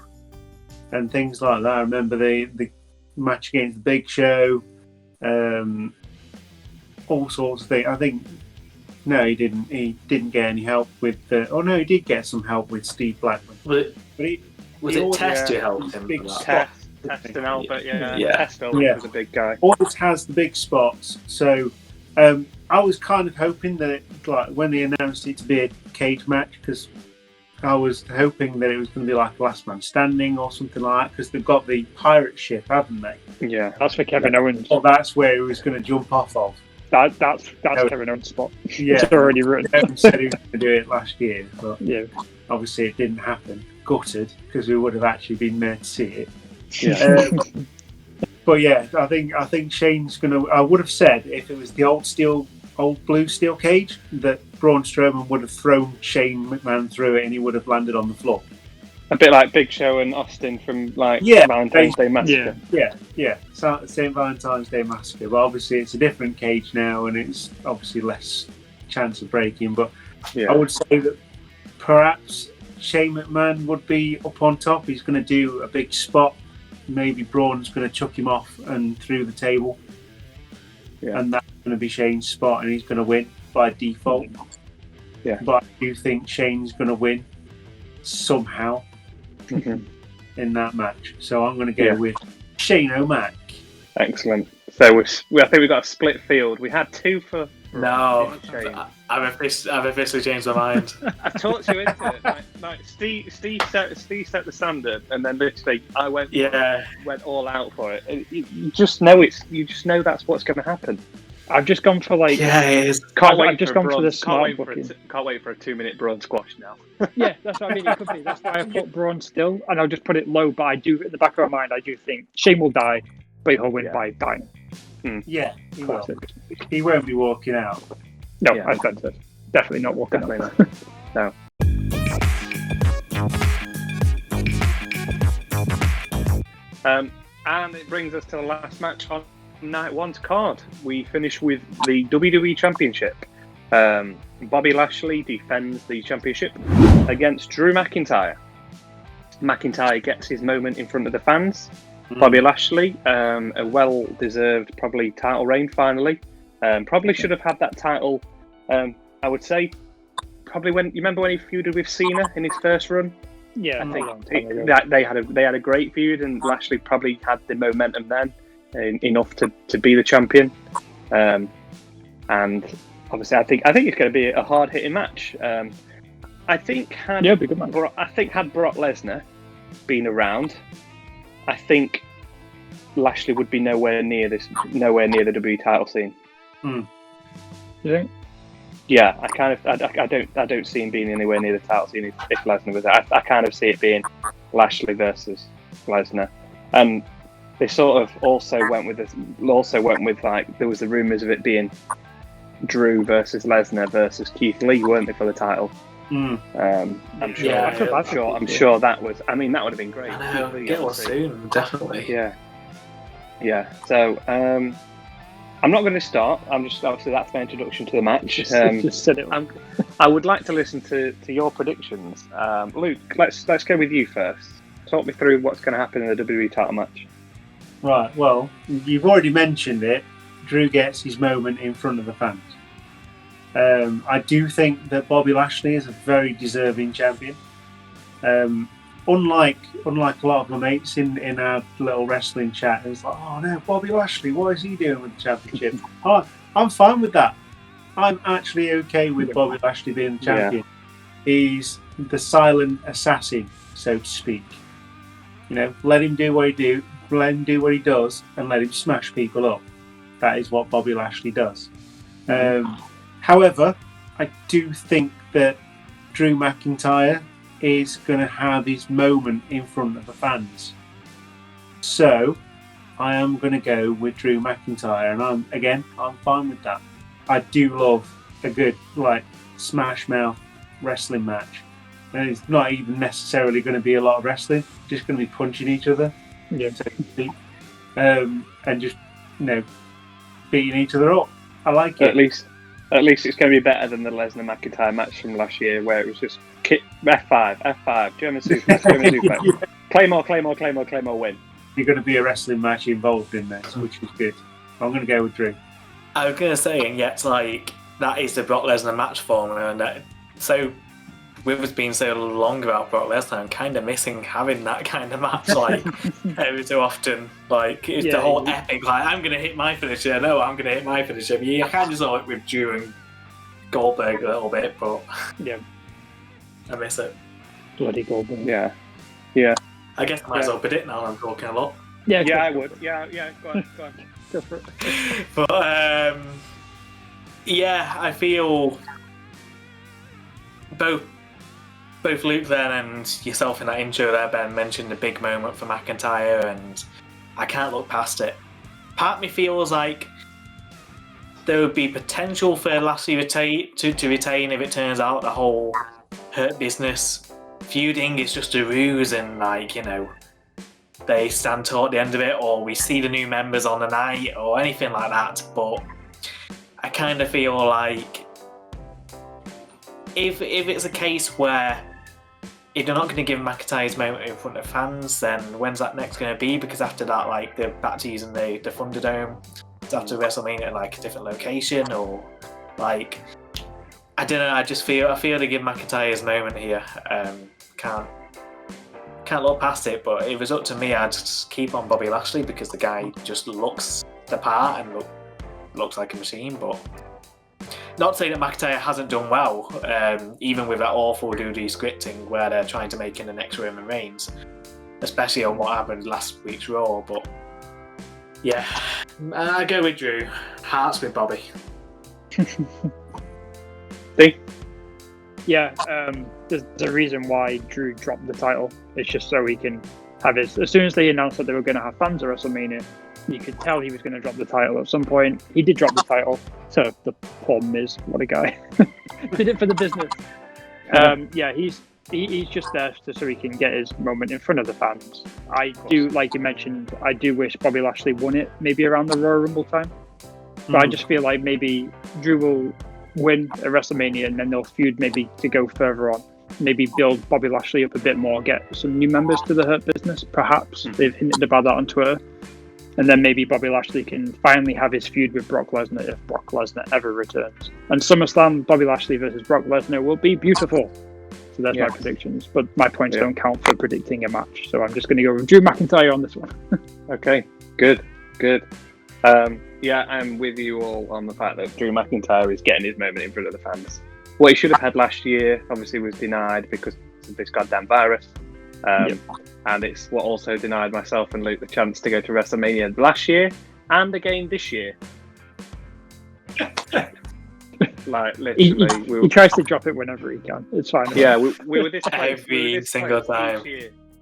and things like that. I remember the match against the Big Show, all sorts of things. I think no, he didn't. He didn't get any help with. He did get some help with Steve Blackman. Was it Test who helped him? Test and Albert, Test was a big guy. Always has the big spots. So I was kind of hoping that when they announced it to be a cage match, because I was hoping that it was going to be like Last Man Standing or something like that, because they've got the pirate ship, haven't they? Yeah, that's for Kevin Owens. Well, that's where he was going to jump off of. That's Kevin Owens' spot. Yeah, it's already written. Kevin said he was going to do it last year, but yeah, obviously it didn't happen. Gutted, because we would have actually been there to see it. Yeah. But yeah, I think Shane's going to. I would have said if it was the old blue steel cage, that Braun Strowman would have thrown Shane McMahon through it and he would have landed on the floor. A bit like Big Show and Austin from Valentine's Day Massacre. Yeah. Same Valentine's Day Massacre, but obviously it's a different cage now and it's obviously less chance of breaking. But I would say that perhaps Shane McMahon would be up on top. He's going to do a big spot. Maybe Braun's going to chuck him off and through the table. Yeah. And that's going to be Shane's spot and he's going to win by default. Yeah. But I do think Shane's going to win somehow in that match. So I'm going to go with Shane O'Mac. Excellent. So I think we've got a split field. We had two for... No, I've officially changed my mind. I talked you into it. Like Steve set the standard, and then literally I went all out for it. You just know that's what's going to happen. I've just gone for Can't wait for the smart booking. Can't wait for a 2-minute Braun squash now. Yeah, that's what I mean. It could be. That's why I put Braun still, and I'll just put it low. But I do, in the back of my mind, I do think Shane will die, but he'll win by dying. Yeah, he will. He won't be walking out. No, I said that. Definitely not walking out. No. And it brings us to the last match on Night One's card. We finish with the WWE Championship. Bobby Lashley defends the championship against Drew McIntyre. McIntyre gets his moment in front of the fans. Bobby Lashley, a well-deserved probably title reign finally. Probably should have had that title. I would say probably when you remember when he feuded with Cena in his first run. Yeah, I think they had a great feud, and Lashley probably had the momentum then. enough to be the champion. And obviously, I think it's going to be a hard hitting match. I think had Yeah, it'd be a good match. had Brock Lesnar been around, I think Lashley would be nowhere near the WWE title scene. You think? Yeah, I don't see him being anywhere near the title scene if Lesnar was there. I kind of see it being Lashley versus Lesnar, and they sort of also went with like there was the rumours of it being Drew versus Lesnar versus Keith Lee, weren't they, for the title? I'm sure that was. I mean, that would have been great. I know. Get one soon, definitely. Yeah. So I'm not going to start. I'm just obviously that's my introduction to the match. Just said it. I would like to listen to your predictions. Luke, let's go with you first. Talk me through what's going to happen in the WWE title match. Right, well, you've already mentioned it. Drew gets his moment in front of the fans. I do think that Bobby Lashley is a very deserving champion. Unlike a lot of my mates in our little wrestling chat, it's like, oh no, Bobby Lashley, what is he doing with the championship? I'm fine with that. I'm actually okay with Bobby Lashley being the champion. Yeah. He's the silent assassin, so to speak. You know, let him do what he does, and let him smash people up. That is what Bobby Lashley does. However, I do think that Drew McIntyre is going to have his moment in front of the fans. So, I am going to go with Drew McIntyre, and I'm fine with that. I do love a good, smash mouth wrestling match. And it's not even necessarily going to be a lot of wrestling, just going to be punching each other, so to speak, and just, beating each other up. I like it. At least it's going to be better than the Lesnar McIntyre match from last year, where it was just F5, German suplex, Claymore, win. You're going to be a wrestling match involved in this, which is good. I'm going to go with Drew. I was going to say, and yet, that is the Brock Lesnar match formula, and so with us being so long about Brock Lesnar, I'm kind of missing having that kind of match, every so often. It's the whole epic, I'm going to hit my finisher, no, I'm going to hit my finisher. I kind of saw it with Drew and Goldberg a little bit, but I miss it. Bloody Goldberg. Yeah. I guess I might as well predict now I'm talking a lot. Yeah, I would. Yeah, go on. Go for it. But, I feel both Luke then and yourself in that intro there, Ben, mentioned the big moment for McIntyre, and I can't look past it. Part of me feels like there would be potential for Lashley to retain if it turns out the whole Hurt Business feuding is just a ruse and they stand tall at the end of it, or we see the new members on the night or anything like that. But I kind of feel like if it's a case where if they're not going to give McIntyre's moment in front of fans, then when's that next going to be? Because after that, they're back to using the Thunderdome. It's after WrestleMania at a different location, or I don't know. I feel they give McIntyre his moment here. Can't look past it. But if it was up to me, I'd just keep on Bobby Lashley because the guy just looks the part and looks like a machine. But not to say that McIntyre hasn't done well, even with that awful WWE scripting where they're trying to make him the next Roman Reigns, especially on what happened last week's Raw. But yeah, I go with Drew. Hearts with Bobby. See? Yeah, there's a reason why Drew dropped the title. It's just so he can have his. As soon as they announced that they were going to have fans at WrestleMania, you could tell he was going to drop the title at some point. He did drop the title to the poor Miz. What a guy! Did it for the business. He's just there so he can get his moment in front of the fans. I do, like you mentioned, I do wish Bobby Lashley won it maybe around the Royal Rumble time. But I just feel like maybe Drew will win at WrestleMania and then they'll feud maybe to go further on. Maybe build Bobby Lashley up a bit more, get some new members to the Hurt Business, perhaps. They've hinted about that on Twitter. And then maybe Bobby Lashley can finally have his feud with Brock Lesnar if Brock Lesnar ever returns. And SummerSlam, Bobby Lashley versus Brock Lesnar will be beautiful. So there's my predictions. But my points don't count for predicting a match. So I'm just going to go with Drew McIntyre on this one. Okay, good. Good. Yeah, I'm with you all on the fact that Drew McIntyre is getting his moment in front of the fans. What he should have had last year, obviously, was denied because of this goddamn virus. And it's what also denied myself and Luke the chance to go to WrestleMania last year and again this year. Like, literally. He tries to drop it whenever he can. It's fine. Yeah, we were this close. Every single time.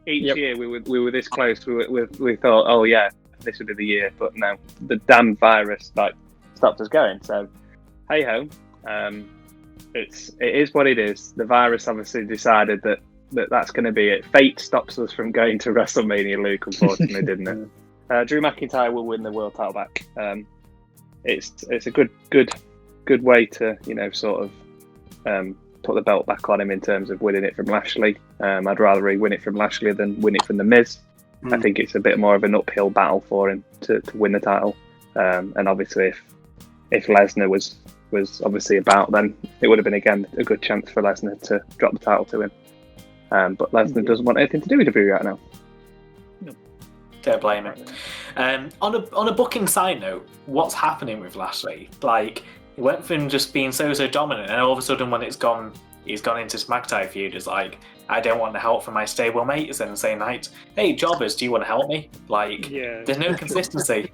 Each year we were this close. We thought, oh yeah, this would be the year, but no, the damn virus stopped us going. So, hey ho, it is what it is. The virus obviously decided that's going to be it. Fate stops us from going to WrestleMania, Luke. Unfortunately, didn't it? Drew McIntyre will win the world title back. It's a good way to sort of put the belt back on him in terms of winning it from Lashley. I'd rather he win it from Lashley than win it from The Miz. I think it's a bit more of an uphill battle for him to win the title. And obviously, if Lesnar was obviously about, then it would have been again a good chance for Lesnar to drop the title to him. But Lesnar doesn't want anything to do with WWE right now. Don't blame him. On a booking side note, what's happening with Lashley? Like, he went from just being so dominant, and all of a sudden, when he's gone into this McIntyre feud. It's like, I don't want the help from my stable mates, and same night, hey jobbers, do you want to help me? Like, there's no consistency.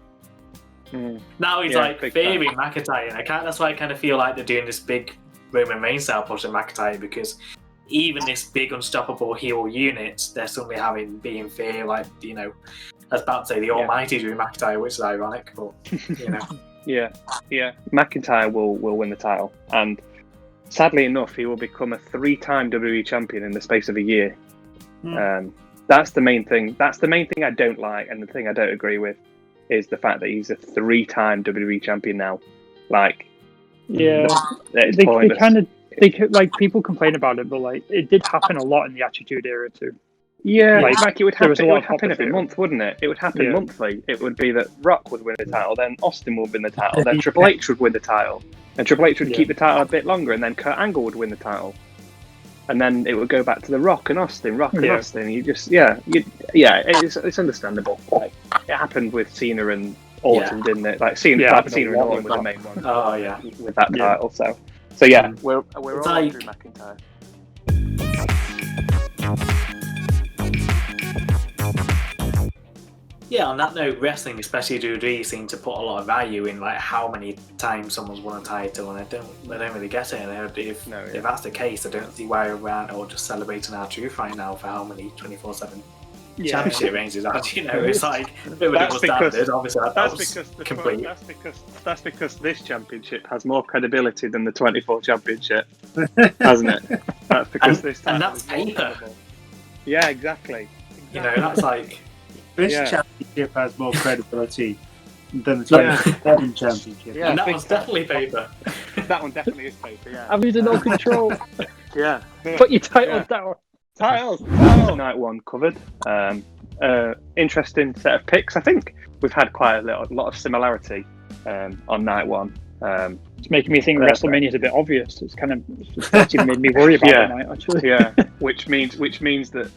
Now he's fearing McIntyre, and that's why I kind of feel like they're doing this big Roman Reigns style push at McIntyre, because even this big unstoppable heel unit, they're suddenly being fear, like, I was about to say the almighty Drew McIntyre, which is ironic, but Yeah. McIntyre will win the title, and sadly enough, he will become a 3-time WWE champion in the space of a year. That's the main thing. That's the main thing I don't like, and the thing I don't agree with is the fact that he's a 3-time WWE champion now. Like, they kind of like, people complain about it, but like, it did happen a lot in the Attitude Era too. Yeah, like it would happen every of month, wouldn't it? It would happen monthly. It would be that Rock would win the title, then Austin would win the title, then Triple H would win the title, and Triple H would keep the title a bit longer, and then Kurt Angle would win the title, and then it would go back to the Rock and Austin. You just it's understandable. Like, it happened with Cena and Orton, didn't it? Like Cena and Orton were the main ones. Oh yeah, with that title. So yeah, we're all like Drew McIntyre. Yeah, on that note, wrestling, especially WWE, seem to put a lot of value in like how many times someone's won a title, and I don't really get it. And if that's the case, I don't see why we're all just celebrating our truth right now for how many 24/7 championship reigns is out. It's like that's because obviously that's because this championship has more credibility than the 24 championship, hasn't it? That's because and that's paper. Yeah, exactly. That's like. This championship has more credibility than the 27 championship. Yeah, and that was definitely paper. That one definitely is paper, yeah. I'm losing no control. Yeah. Put your titles down. Titles. Night one covered. Interesting set of picks. I think we've had quite a lot of similarity on night one. It's making me think WrestleMania is a bit obvious. It's actually made me worry about that night, actually. Yeah, which means that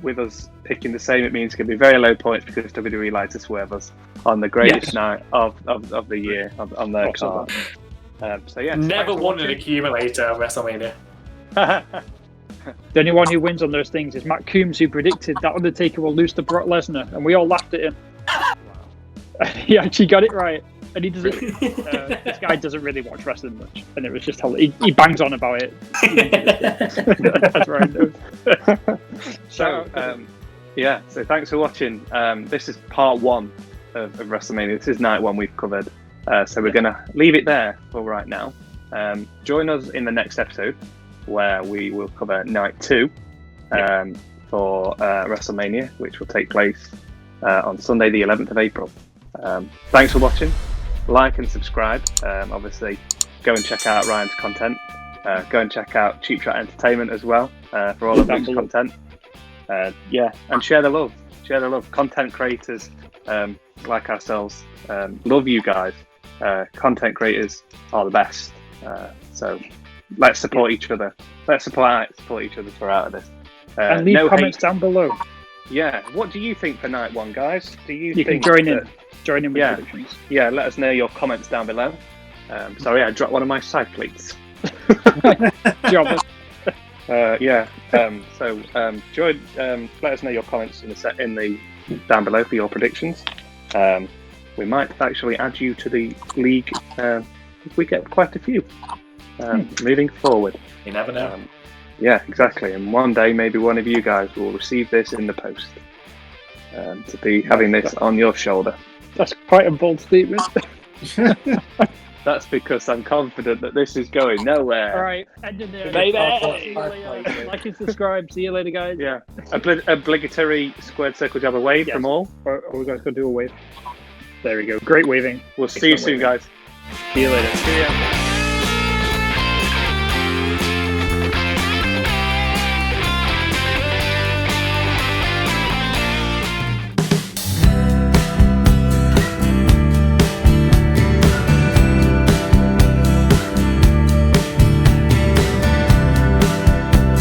with us picking the same, it means it's going to be very low points because WWE like to swerve us on the greatest night of the year on their card. Never won an accumulator at WrestleMania. The only one who wins on those things is Matt Coombs, who predicted that Undertaker will lose to Brock Lesnar, and we all laughed at him. He actually got it right, and he doesn't. This guy doesn't really watch wrestling much, and it was just he bangs on about it. That's right. So thanks for watching. This is part 1 of WrestleMania. This is night 1 we've covered. So we're going to leave it there for right now. Join us in the next episode where we will cover night 2 for WrestleMania, which will take place on Sunday the 11th of April. Thanks for watching. Like and subscribe. Obviously, go and check out Ryan's content. Go and check out Cheap Shot Entertainment as well for all of that content. And share the love. Content creators like ourselves love you guys. Content creators are the best. So let's support each other. Let's support each other throughout this. And leave comments down below. Yeah. What do you think for night 1, guys? Do you can think join in? join in with Yeah. predictions. Yeah, let us know your comments down below. Sorry, I dropped one of my side plates. Job. Yeah. Join. Let us know your comments in the down below for your predictions. We might actually add you to the league if we get quite a few moving forward. You never know. Yeah, exactly. And one day, maybe one of you guys will receive this in the post to be having this on your shoulder. That's quite a bold statement. That's because I'm confident that this is going nowhere. All right, end of there. Baby. See you later. Like and subscribe. See you later, guys. Yeah. Obligatory squared circle jab wave from all. Or we guys going to do a wave. There we go. Great waving. We'll see you soon, guys. See you later. See ya.